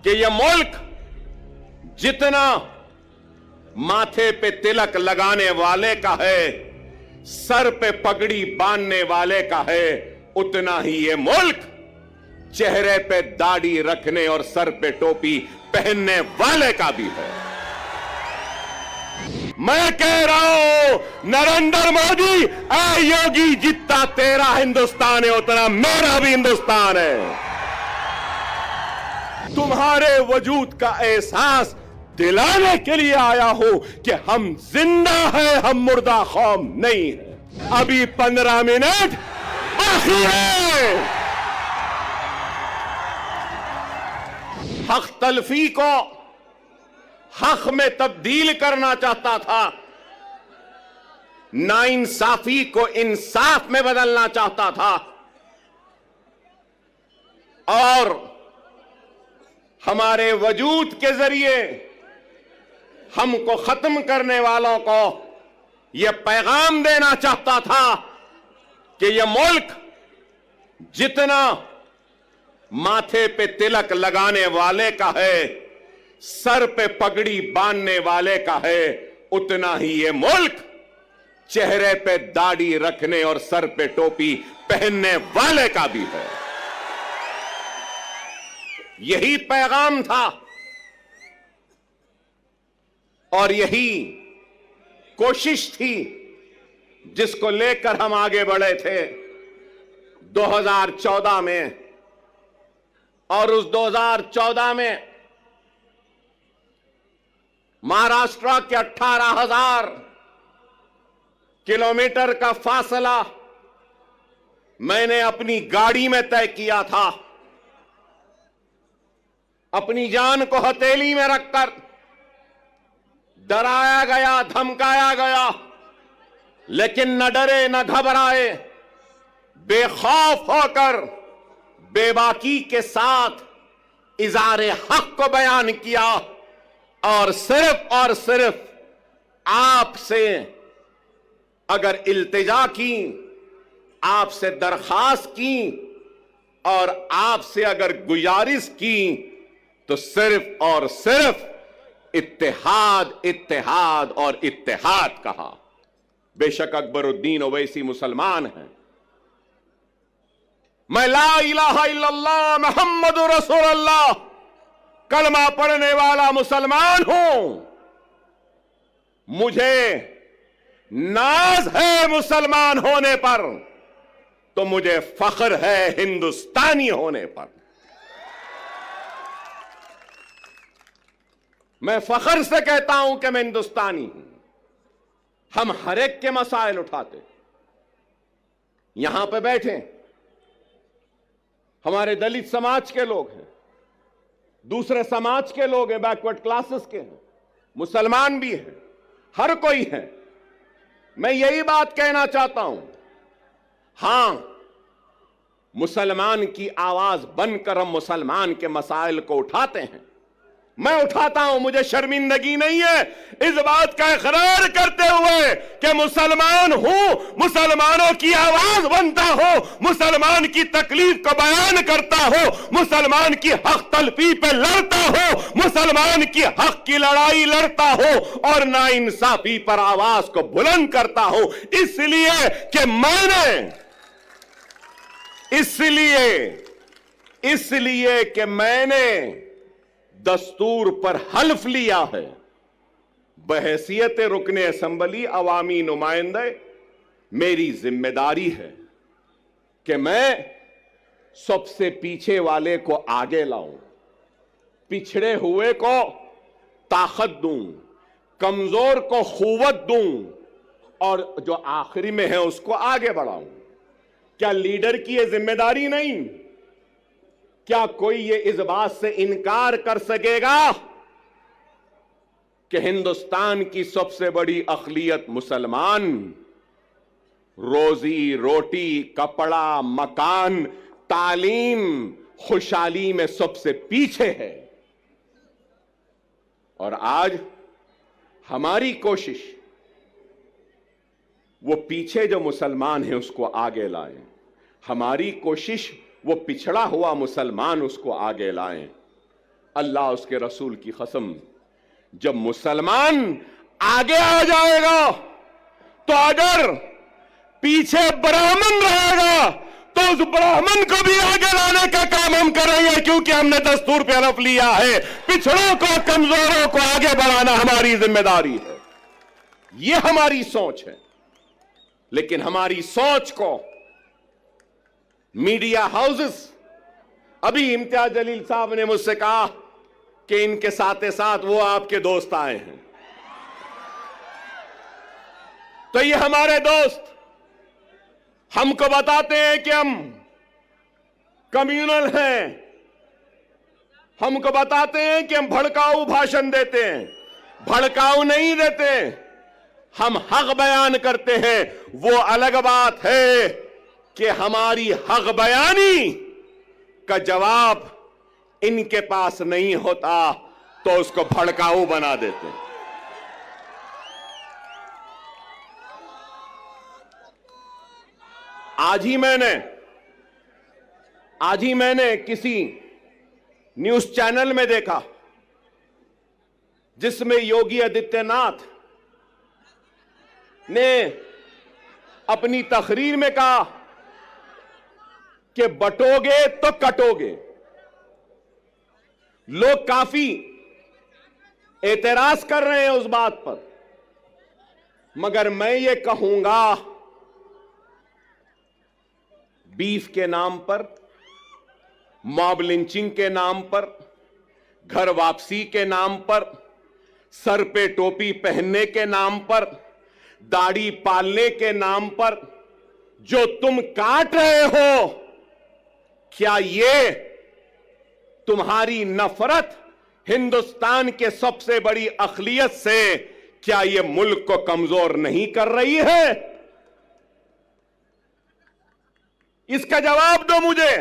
कि यह मुल्क जितना माथे पे तिलक लगाने वाले का है, सर पे पगड़ी बांधने वाले का है, उतना ही ये मुल्क चेहरे पे दाढ़ी रखने और सर पे टोपी पहनने वाले का भी है। मैं कह रहा हूं नरेंद्र मोदी, ऐ योगी, जितना तेरा हिंदुस्तान है उतना मेरा भी हिंदुस्तान है। तुम्हारे वजूद का एहसास दिलाने के लिए आया हूं कि हम जिंदा हैं, हम मुर्दा कौम नहीं है। अभी 15 मिनट बाकी है। हक तलफी को हक में तब्दील करना चाहता था, नाइंसाफी को इंसाफ में बदलना चाहता था, और हमारे वजूद के जरिए हमको खत्म करने वालों को यह पैगाम देना चाहता था कि यह मुल्क जितना माथे पे तिलक लगाने वाले का है, सर पे पगड़ी बांधने वाले का है, उतना ही यह मुल्क चेहरे पे दाढ़ी रखने और सर पे टोपी पहनने वाले का भी है। यही पैगाम था और यही कोशिश थी जिसको लेकर हम आगे बढ़े थे 2014 में। और उस 2014 में महाराष्ट्र के 18,000 किलोमीटर का फासला मैंने अपनी गाड़ी में तय किया था, अपनी जान को हथेली में रखकर। डराया गया, धमकाया गया, लेकिन न डरे न घबराए, बेखौफ होकर बेबाकी के साथ इज़ारे हक को बयान किया और सिर्फ आपसे अगर इल्तिजा की, आपसे दरखास्त की और आपसे अगर गुजारिश की तो सिर्फ और सिर्फ इत्तेहाद, इत्तेहाद और इत्तेहाद कहा। बेशक अकबरुद्दीन ओवैसी मुसलमान हैं, मैं ला इलाहा इल्लल्लाह मुहम्मदुर रसूलुल्लाह कलमा पढ़ने वाला मुसलमान हूं। मुझे नाज है मुसलमान होने पर, तो मुझे फख्र है हिंदुस्तानी होने पर। मैं फख्र से कहता हूं कि मैं हिंदुस्तानी हूं। हम हर एक के मसाइल उठाते, यहां पे बैठे हमारे दलित समाज के लोग हैं, दूसरे समाज के लोग हैं, बैकवर्ड क्लासेस के हैं, मुसलमान भी हैं, हर कोई है। मैं यही बात कहना चाहता हूं, हां, मुसलमान की आवाज बनकर हम मुसलमान के मसाइल को उठाते हैं। मैं उठाता हूं, मुझे शर्मिंदगी नहीं है इस बात का इकरार करते हुए कि मुसलमान हूं, मुसलमानों की आवाज बनता हो, मुसलमान की तकलीफ को बयान करता हो, मुसलमान की हक तलफी पे लड़ता हो, मुसलमान की हक की लड़ाई लड़ता हो और नाइंसाफी पर आवाज को बुलंद करता हो। इसलिए कि मैंने दस्तूर पर हल्फ लिया है, बहैसियत रुकने असेंबली अवामी नुमाइंदे मेरी जिम्मेदारी है कि मैं सबसे पीछे वाले को आगे लाऊं, पिछड़े हुए को ताकत दूं, कमजोर को कुव्वत दूं और जो आखिरी में है उसको आगे बढ़ाऊं। क्या लीडर की यह जिम्मेदारी नहीं? क्या कोई ये इस बात से इनकार कर सकेगा कि हिंदुस्तान की सबसे बड़ी अक़लियत मुसलमान रोजी रोटी, कपड़ा, मकान, तालीम, खुशहाली में सबसे पीछे है? और आज हमारी कोशिश वो पीछे जो मुसलमान है उसको आगे लाएं, हमारी कोशिश वो पिछड़ा हुआ मुसलमान उसको आगे लाएं। अल्लाह उसके रसूल की कसम, जब मुसलमान आगे आ जाएगा तो अगर पीछे ब्राह्मण रहेगा तो उस ब्राह्मण को भी आगे लाने का काम हम करेंगे, क्योंकि हमने दस्तूर पे हलफ लिया है पिछड़ों को, कमजोरों को आगे बढ़ाना हमारी जिम्मेदारी है। यह हमारी सोच है। लेकिन हमारी सोच को मीडिया हाउसेस, अभी इम्तियाज जलील साहब ने मुझसे कहा कि इनके साथ साथ वो आपके दोस्त आए हैं, तो ये हमारे दोस्त हमको बताते हैं कि हम कम्युनल हैं, हमको बताते हैं कि हम भड़काऊ भाषण देते हैं। भड़काऊ नहीं देते, हम हक बयान करते हैं। वो अलग बात है कि हमारी हक बयानी का जवाब इनके पास नहीं होता तो उसको भड़काऊ बना देते हैं। आज ही मैंने किसी न्यूज चैनल में देखा जिसमें योगी आदित्यनाथ ने अपनी तकरीर में कहा कि बटोगे तो कटोगे। लोग काफी एतराज कर रहे हैं उस बात पर, मगर मैं ये कहूंगा, बीफ के नाम पर, मॉब लिंचिंग के नाम पर, घर वापसी के नाम पर, सर पे टोपी पहनने के नाम पर, दाढ़ी पालने के नाम पर जो तुम काट रहे हो, क्या ये तुम्हारी नफरत हिंदुस्तान के सबसे बड़ी अखिलियत से, क्या ये मुल्क को कमजोर नहीं कर रही है? इसका जवाब दो मुझे।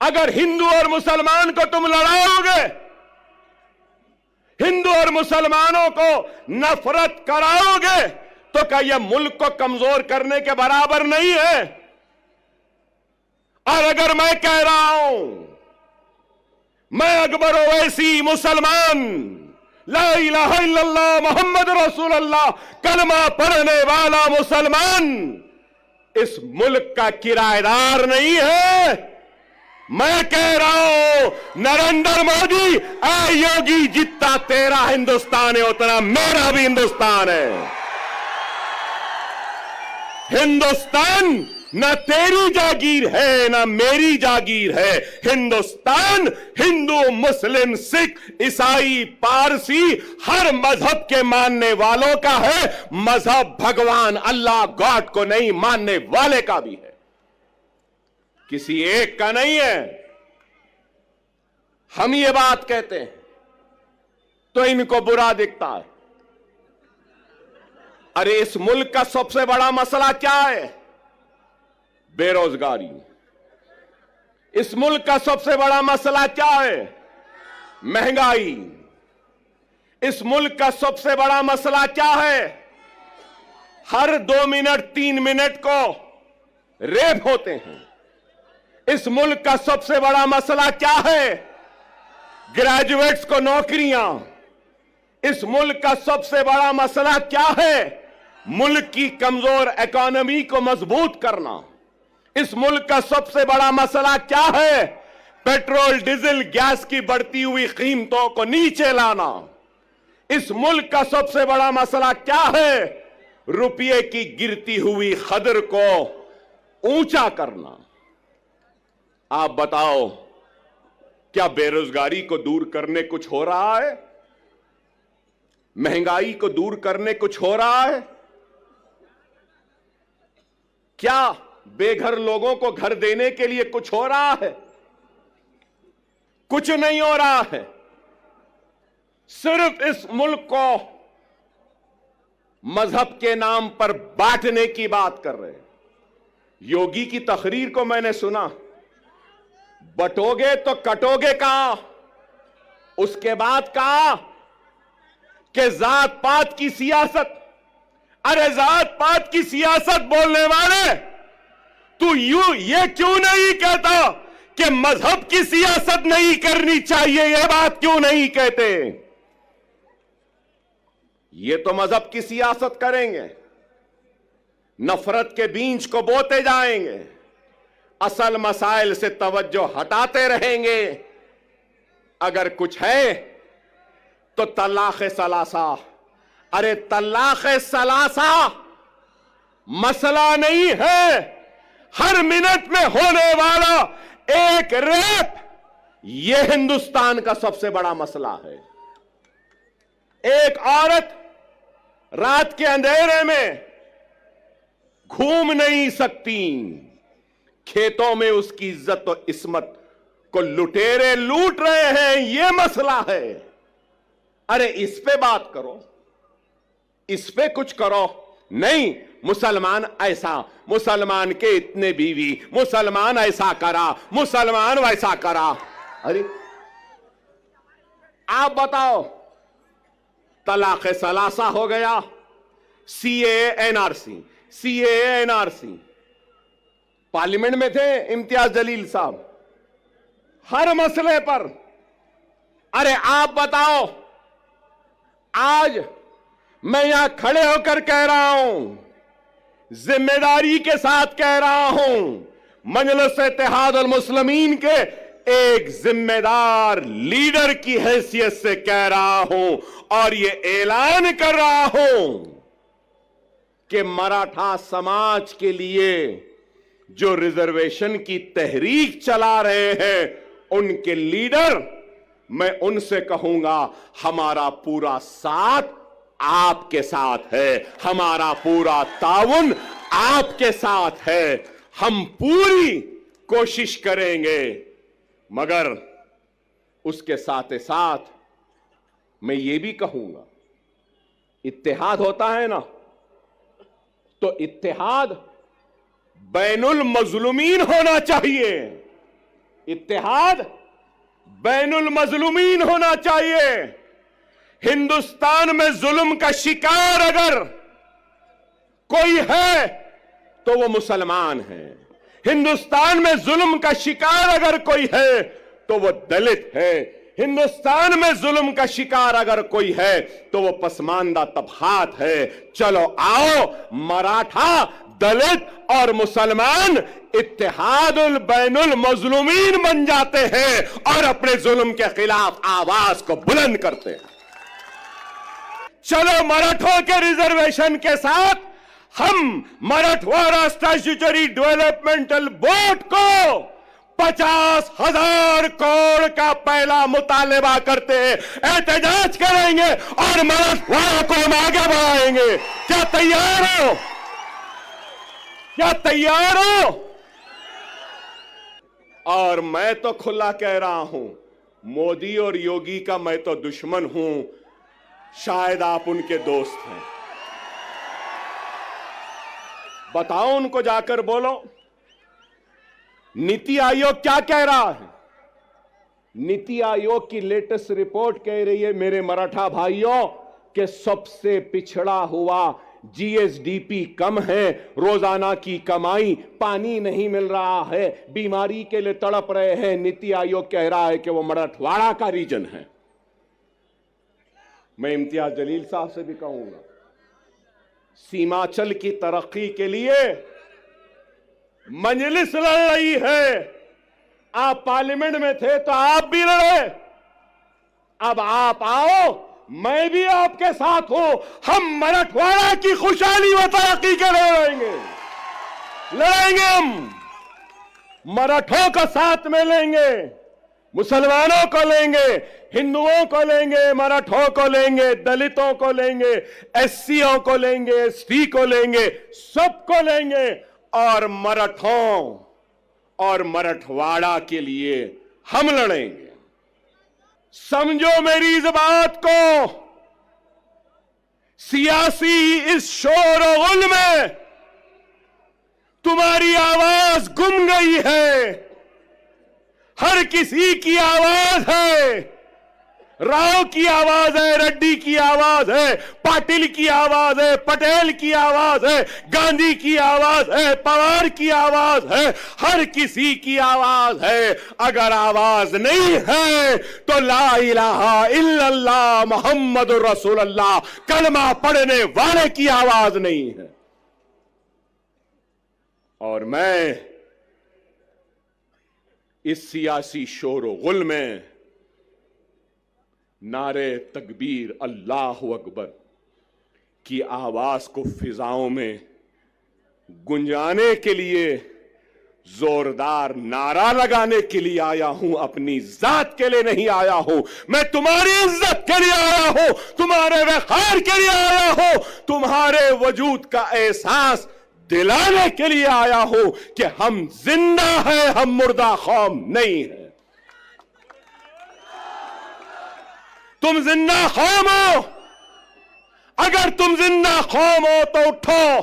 अगर हिंदू और मुसलमान को तुम लड़ाओगे, हिंदू और मुसलमानों को नफरत कराओगे, तो क्या यह मुल्क को कमजोर करने के बराबर नहीं है? और अगर मैं कह रहा हूं, मैं अकबर ओवैसी मुसलमान, ला इलाहा इल्लल्लाह मुहम्मद रसूलुल्लाह कलमा पढ़ने वाला मुसलमान इस मुल्क का किराएदार नहीं है। मैं कह रहा हूं नरेंद्र मोदी, ऐ योगी, जितना तेरा हिंदुस्तान है उतना मेरा भी हिंदुस्तान है। हिंदुस्तान न तेरी जागीर है न मेरी जागीर है। हिंदुस्तान हिंदू, मुस्लिम, सिख, ईसाई, पारसी हर मजहब के मानने वालों का है। मजहब भगवान अल्लाह गॉड को नहीं मानने वाले का भी है, किसी एक का नहीं है। हम ये बात कहते हैं तो इनको बुरा दिखता है। अरे इस मुल्क का सबसे बड़ा मसला क्या है? बेरोजगारी। इस मुल्क का सबसे बड़ा मसला क्या है? महंगाई। इस मुल्क का सबसे बड़ा मसला क्या है? हर 2 मिनट 3 मिनट को रेप होते हैं। इस मुल्क का सबसे बड़ा मसला क्या है? ग्रेजुएट्स को नौकरियां। इस मुल्क का सबसे बड़ा मसला क्या है? मुल्क की कमजोर इकोनॉमी को मजबूत करना। इस मुल्क का सबसे बड़ा मसला क्या है? पेट्रोल, डीजल, गैस की बढ़ती हुई कीमतों को नीचे लाना। इस मुल्क का सबसे बड़ा मसला क्या है? रुपये की गिरती हुई कदर को ऊंचा करना। आप बताओ, क्या बेरोजगारी को दूर करने कुछ हो रहा है? महंगाई को दूर करने कुछ हो रहा है? क्या बेघर लोगों को घर देने के लिए कुछ हो रहा है? कुछ नहीं हो रहा है। सिर्फ इस मुल्क को मजहब के नाम पर बांटने की बात कर रहे हैं। योगी की तकरीर को मैंने सुना, बटोगे तो कटोगे कहा, उसके बाद कहा कि जात पात की सियासत। अरे जात पात की सियासत बोलने वाले, तू ये क्यों नहीं कहता कि मजहब की सियासत नहीं करनी चाहिए, यह बात क्यों नहीं कहते? ये तो मजहब की सियासत करेंगे, नफरत के बीज को बोते जाएंगे, असल मसाइल से तवज्जो हटाते रहेंगे। अगर कुछ है तो तलाक़ सलासा। अरे तलाक़ सलासा मसला नहीं है, हर मिनट में होने वाला एक रेप, यह हिंदुस्तान का सबसे बड़ा मसला है। एक औरत रात के अंधेरे में घूम नहीं सकती, खेतों में उसकी इज्जत और इस्मत को लुटेरे लूट रहे हैं, यह मसला है। अरे इस पे बात करो, इस पे कुछ करो। नहीं, मुसलमान ऐसा, मुसलमान के इतने बीवी, मुसलमान ऐसा करा, मुसलमान वैसा करा। अरे आप बताओ, तलाक़ सलासा हो गया, CAA NRC, CAA NRC. Parliament में थे इम्तियाज जलील साहब, हर मसले पर। अरे आप बताओ, आज मैं यहां खड़े होकर कह रहा हूं, जिम्मेदारी के साथ कह रहा हूं, मजलिस इत्तेहाद अल मुस्लिमीन के एक जिम्मेदार लीडर की हैसियत से कह रहा हूं और यह ऐलान कर रहा हूं कि मराठा समाज के लिए जो रिजर्वेशन की तहरीक चला रहे हैं, उनके लीडर, मैं उनसे कहूंगा, हमारा पूरा साथ आपके साथ है, हमारा पूरा ताउन आपके साथ है। हम पूरी कोशिश करेंगे, मगर उसके साथ साथ मैं ये भी कहूंगा, इत्तेहाद होता है ना, तो इत्तेहाद बैनुल मजलूमीन होना चाहिए। इत्तेहाद बैनुल मजलूमीन होना चाहिए। हिंदुस्तान में जुल्म का शिकार अगर कोई है तो वो मुसलमान है। हिंदुस्तान में जुल्म का शिकार अगर कोई है तो वो दलित है। हिंदुस्तान में जुल्म का शिकार अगर कोई है तो वो पसमानदा तबकात है। चलो आओ, मराठा, दलित और मुसलमान इत्तेहादुल बैनुल मजलूमीन बन जाते हैं और अपने जुल्म के खिलाफ आवाज को बुलंद करते हैं। चलो, मराठों के रिजर्वेशन के साथ हम मराठवाड़ा स्टैट्यूटरी डेवलपमेंटल बोर्ड को 50,000 करोड़ का पहला मुतालिबा करते हैं, एहतजाज करेंगे और मराठवाड़ा को हम आगे बढ़ाएंगे। क्या तैयार हो? क्या तैयार हो? और मैं तो खुला कह रहा हूं, मोदी और योगी का मैं तो दुश्मन हूं, शायद आप उनके दोस्त हैं। बताओ, उनको जाकर बोलो। नीति आयोग क्या कह रहा है? नीति आयोग की लेटेस्ट रिपोर्ट कह रही है, मेरे मराठा भाइयों, कि सबसे पिछड़ा हुआ जीएसडीपी कम है, रोजाना की कमाई, पानी नहीं मिल रहा है, बीमारी के लिए तड़प रहे हैं। नीति आयोग कह रहा है कि वो मराठवाड़ा का रीजन है। मैं इम्तियाज जलील साहब से भी कहूंगा, सीमांचल की तरक्की के लिए मजलिस लड़ रही है। आप पार्लियामेंट में थे तो आप भी लड़े, अब आप आओ, मैं भी आपके साथ हूं। हम मराठवाड़ा की खुशहाली व तरक्की के लिए लड़ेंगे। हम मराठों का साथ में लेंगे, मुसलमानों को लेंगे, हिंदुओं को लेंगे, मराठों को लेंगे, दलितों को लेंगे, एससीओ को लेंगे, एसटी को लेंगे, सबको लेंगे और मराठों और मराठवाड़ा के लिए हम लड़ेंगे। समझो मेरी इस बात को। सियासी इस शोर और गुल में तुम्हारी आवाज गुम गई है। हर किसी की आवाज है, राव की आवाज है, रेड्डी की आवाज है, पाटिल की आवाज है, पटेल की आवाज है, गांधी की आवाज है, पवार की आवाज है, हर किसी की आवाज है। अगर आवाज नहीं है तो ला इलाहा इल्लल्लाह मुहम्मदुर रसूलुल्लाह कलमा पढ़ने वाले की आवाज नहीं है। और मैं इस सियासी शोर गुल में नारे तकबीर अल्लाह अकबर की आवाज को फिजाओं में गुंजाने के लिए, जोरदार नारा लगाने के लिए आया हूं। अपनी जात के लिए नहीं आया हूं। मैं तुम्हारी इज्जत के लिए आया हूं, तुम्हारे वक़ार के लिए आया हूं, तुम्हारे वजूद का एहसास दिलाने के लिए आया हूं कि हम जिंदा हैं, हम मुर्दा कौम नहीं है। तुम जिंदा कौम हो। अगर तुम जिंदा कौम हो तो उठो,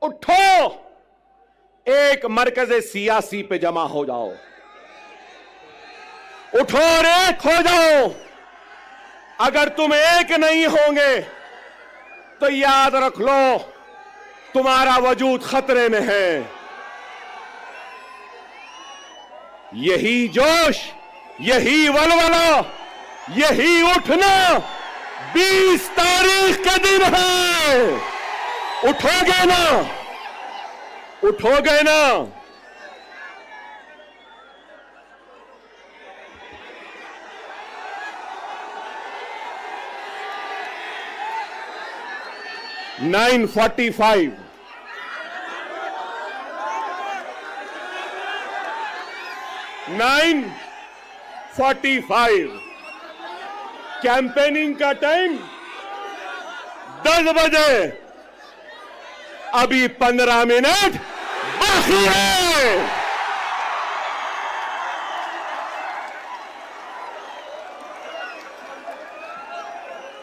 उठो, एक मरकज़े सियासी पे जमा हो जाओ। उठो और एक हो जाओ। अगर तुम एक नहीं होंगे तो याद रख लो तुम्हारा वजूद खतरे में है। यही जोश, यही वलवला, यही उठना 20 तारीख के दिन है। उठोगे ना? उठोगे ना? (9:45) 9:45 कैंपेनिंग का टाइम 10 बजे। अभी 15 मिनट बाकी है।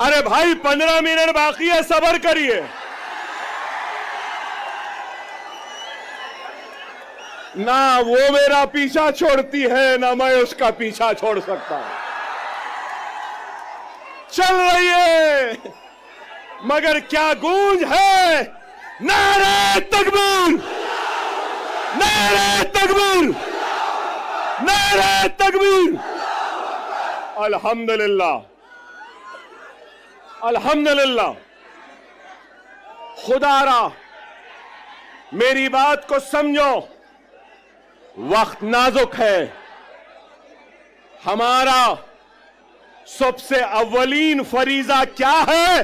अरे भाई 15 मिनट बाकी है, सब्र करिए। ना वो मेरा पीछा छोड़ती है, ना मैं उसका पीछा छोड़ सकता। चल रही है, मगर क्या गूंज है। नारे तकबीर, नारे तकबीर, नारे तकबीर। अल्हम्दुलिल्लाह, अल्हम्दुलिल्लाह। खुदारा मेरी बात को समझो, वक्त नाजुक है। हमारा सबसे अव्वलीन फरीजा क्या है?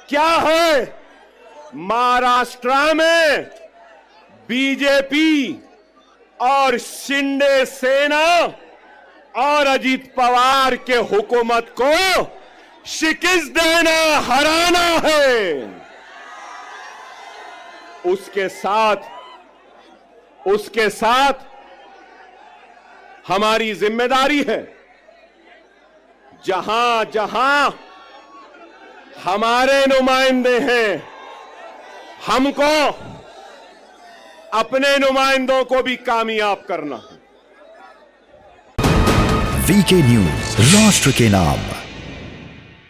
क्या है? महाराष्ट्र में बीजेपी और शिंदे सेना और अजीत पवार के हुकूमत को शिकस्त देना, हराना है। उसके साथ हमारी जिम्मेदारी है। जहां जहां हमारे नुमाइंदे हैं, हमको अपने नुमाइंदों को भी कामयाब करना है। वीके न्यूज, राष्ट्र के नाम।